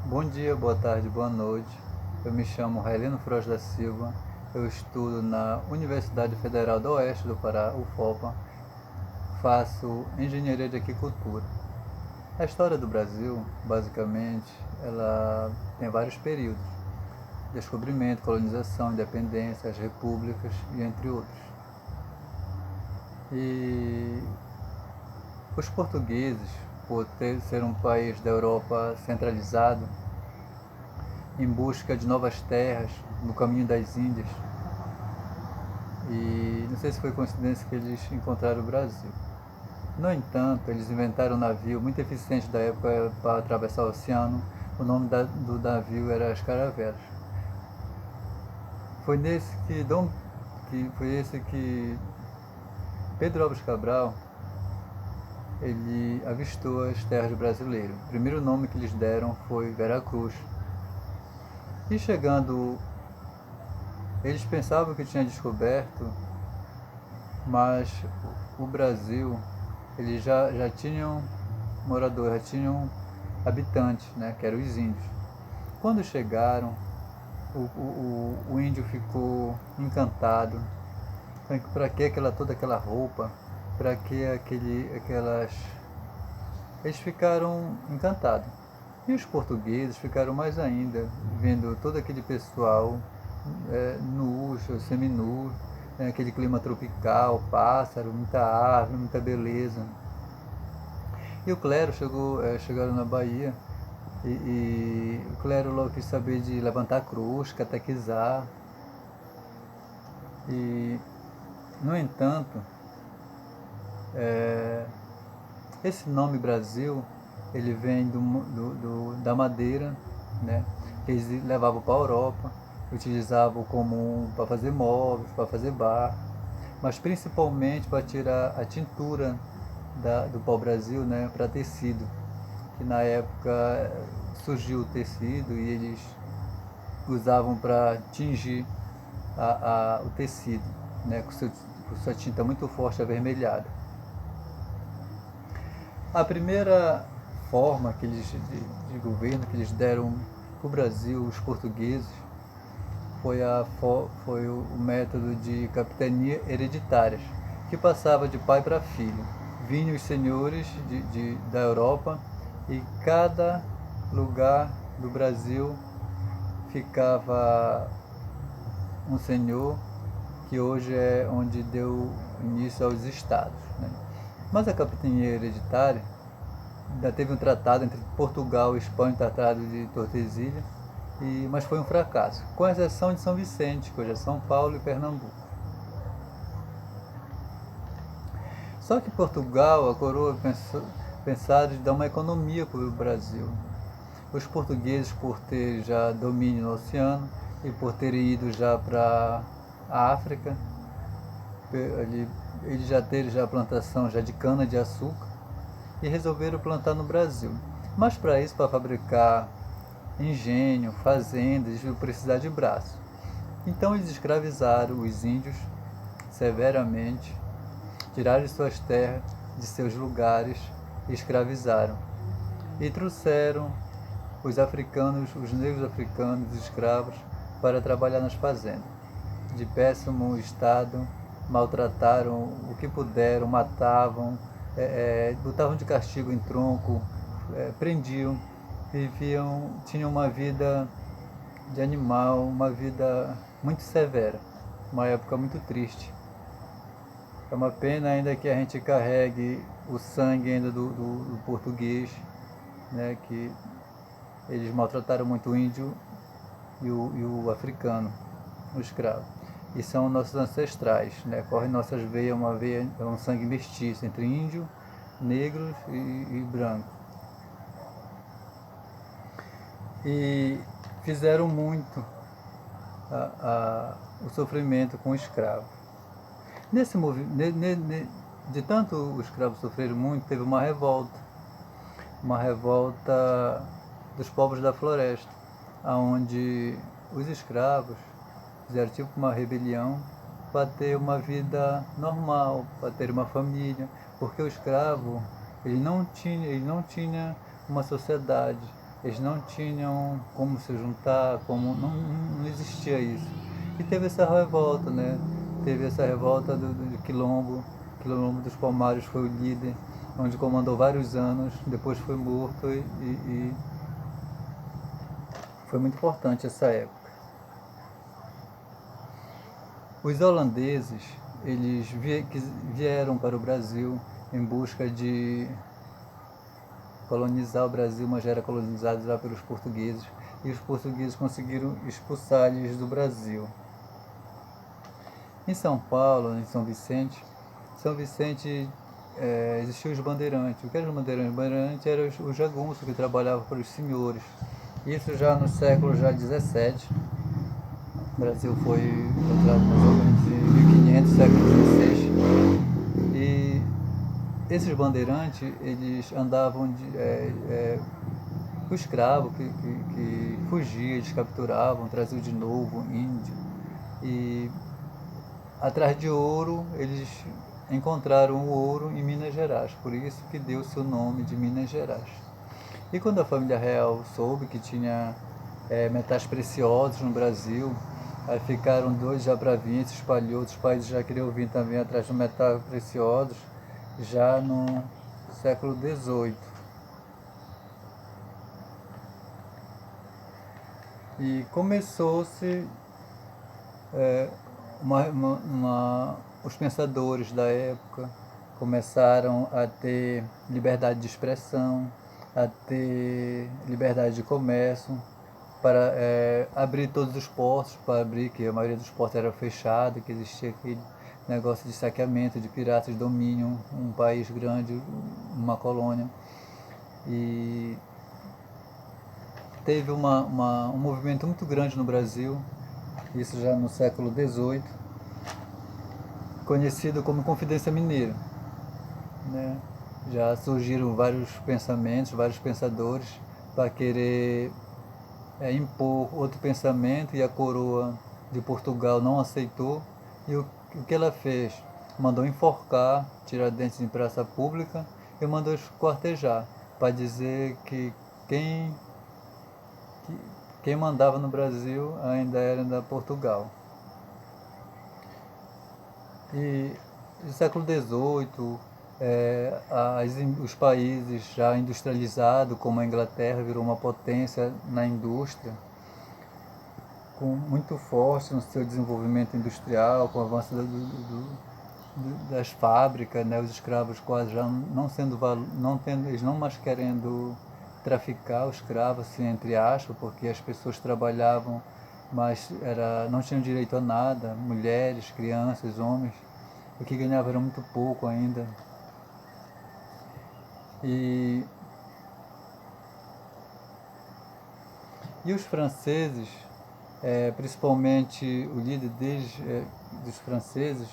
Bom dia, boa tarde, boa noite. Eu me chamo Raelino Frois da Silva. Eu estudo na Universidade Federal do Oeste do Pará, UFOPA. Faço engenharia de aquicultura. A história do Brasil, basicamente, ela tem vários períodos: descobrimento, colonização, independência, as repúblicas e entre outros. E os portugueses, por ser um país da Europa centralizado, em busca de novas terras no caminho das Índias. E não sei se foi coincidência que eles encontraram o Brasil. No entanto, eles inventaram um navio muito eficiente da época para atravessar o oceano. O nome do navio era as Caravelas. Foi nesse que Pedro Álvares Cabral ele avistou as terras brasileiras. O primeiro nome que eles deram foi Veracruz. E chegando, eles pensavam que tinha descoberto, mas o Brasil, eles já tinham moradores, já tinham habitantes, né, que eram os índios. Quando chegaram, o índio ficou encantado. Para que toda aquela roupa? Para que aquelas... Eles ficaram encantados. E os portugueses ficaram mais ainda, vendo todo aquele pessoal nu, seminu, aquele clima tropical, pássaro, muita árvore, muita beleza. E o clero chegaram na Bahia e o clero logo quis saber de levantar a cruz, catequizar. E, no entanto, esse nome Brasil, ele vem da madeira, né, que eles levavam para a Europa, utilizavam como para fazer móveis, para fazer bar, mas principalmente para tirar a tintura do pau-brasil, né, para tecido, que na época surgiu o tecido e eles usavam para tingir o tecido, né, com sua tinta muito forte avermelhada. A primeira forma que eles, de governo que eles deram para o Brasil, os portugueses, foi o método de capitania hereditárias, que passava de pai para filho. Vinham os senhores da Europa e cada lugar do Brasil ficava um senhor, que hoje é onde deu início aos estados, né? Mas a capitania hereditária ainda teve um tratado entre Portugal e Espanha, o Tratado de Tordesilhas, mas foi um fracasso, com exceção de São Vicente, que hoje é São Paulo e Pernambuco. Só que Portugal, a coroa, pensaram em dar uma economia para o Brasil. Os portugueses, por ter já domínio no oceano e por terem ido já para a África, eles já terem já plantação já de cana de açúcar e resolveram plantar no Brasil. Mas para isso, para fabricar engenho, fazendas, eles iam precisar de braço. Então eles escravizaram os índios severamente, tiraram suas terras de seus lugares e escravizaram. E trouxeram os africanos, os negros africanos, os escravos, para trabalhar nas fazendas. De péssimo estado, maltrataram o que puderam, matavam, botavam de castigo em tronco, prendiam, tinham uma vida de animal, uma vida muito severa, uma época muito triste. É uma pena ainda que a gente carregue o sangue ainda do português, né, que eles maltrataram muito o índio e o africano, o escravo. E são nossos ancestrais, né? Corre em nossas veias é um sangue mestiço entre índio, negros e branco. E fizeram muito o sofrimento com o escravo. De tanto os escravos sofreram muito, teve uma revolta dos povos da floresta, onde os escravos fizeram tipo uma rebelião para ter uma vida normal, para ter uma família, porque o escravo ele não tinha uma sociedade, Eles não tinham como se juntar, não existia isso. E teve essa revolta, né? Teve essa revolta do Quilombo. Quilombo dos Palmares foi o líder, onde comandou vários anos, depois foi morto e foi muito importante essa época. Os holandeses, eles vieram para o Brasil em busca de colonizar o Brasil, mas já era colonizado já pelos portugueses, e os portugueses conseguiram expulsar-lhes do Brasil. Em São Paulo, em São Vicente existiam os bandeirantes. O que eram os bandeirantes? Os bandeirantes eram os jagunços que trabalhavam para os senhores. Isso já no século XVII. O Brasil foi encontrado mais ou menos em 1500, século XVI. E esses bandeirantes, eles andavam o escravo que fugia, eles capturavam, traziam de novo índio. E atrás de ouro, eles encontraram o ouro em Minas Gerais, por isso que deu-se o nome de Minas Gerais. E quando a família real soube que tinha metais preciosos no Brasil, aí ficaram dois já para vir, se espalhou, outros países já queriam vir também atrás de metais preciosos, já no século XVIII. E começou-se os pensadores da época começaram a ter liberdade de expressão, a ter liberdade de comércio, para abrir todos os portos, para abrir, que a maioria dos portos era fechada, que existia aquele negócio de saqueamento, de piratas domínio um país grande, uma colônia. E teve um movimento muito grande no Brasil, isso já no século XVIII, conhecido como Confidência Mineira, né? Já surgiram vários pensamentos, vários pensadores para querer impor outro pensamento, e a coroa de Portugal não aceitou. E o que ela fez? Mandou enforcar Tiradentes em praça pública e mandou esquartejar, para dizer que quem mandava no Brasil ainda era da Portugal. E no século XVIII, os países já industrializados, como a Inglaterra, virou uma potência na indústria, muito forte no seu desenvolvimento industrial, com o avanço das fábricas, né, os escravos quase já eles não mais querendo traficar os escravos, assim, entre aspas, porque as pessoas trabalhavam, mas não tinham direito a nada, mulheres, crianças, homens, o que ganhavam era muito pouco ainda. E os franceses, principalmente o líder dos franceses,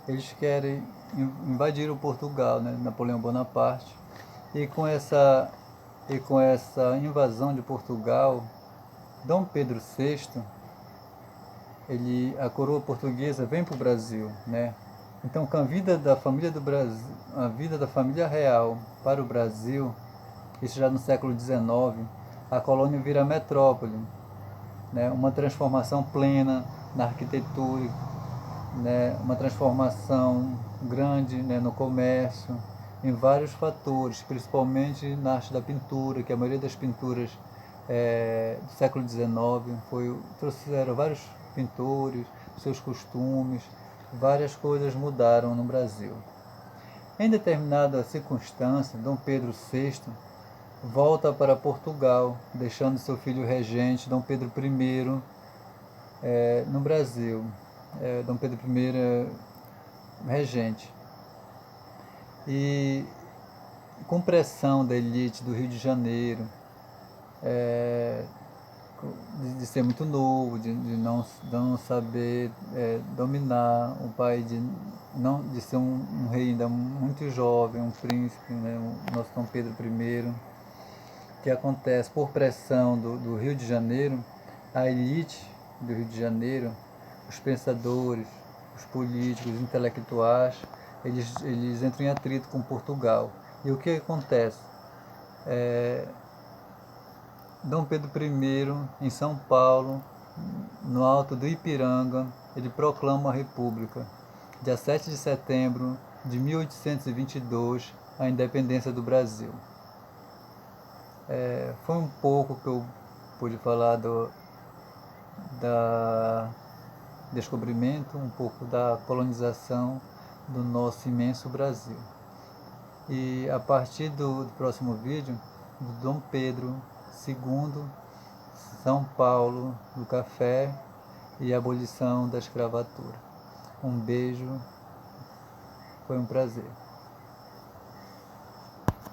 eles querem invadir o Portugal, né, Napoleão Bonaparte, e com essa invasão de Portugal, Dom Pedro VI, a coroa portuguesa vem para o Brasil, né? Então, com a vida da família do Brasil, a vida da família real para o Brasil, isso já no século XIX, a colônia vira metrópole, né? Uma transformação plena na arquitetura, né? Uma transformação grande, né, no comércio, em vários fatores, principalmente na arte da pintura, que a maioria das pinturas do século XIX trouxeram vários pintores, seus costumes, várias coisas mudaram no Brasil. Em determinada circunstância, Dom Pedro VI volta para Portugal, deixando seu filho regente, Dom Pedro I, no Brasil. Dom Pedro I regente. E com pressão da elite do Rio de Janeiro, de ser muito novo, de não saber dominar o país, de ser um rei ainda muito jovem, um príncipe, né, o nosso Dom Pedro I, que acontece por pressão do Rio de Janeiro, a elite do Rio de Janeiro, os pensadores, os políticos, os intelectuais, eles entram em atrito com Portugal. E o que acontece? Dom Pedro I, em São Paulo, no alto do Ipiranga, ele proclama a República. Dia 7 de setembro de 1822, a independência do Brasil. Foi um pouco que eu pude falar da descobrimento, um pouco da colonização do nosso imenso Brasil. E a partir do próximo vídeo, do Dom Pedro II, São Paulo, do café e a abolição da escravatura. Um beijo, foi um prazer.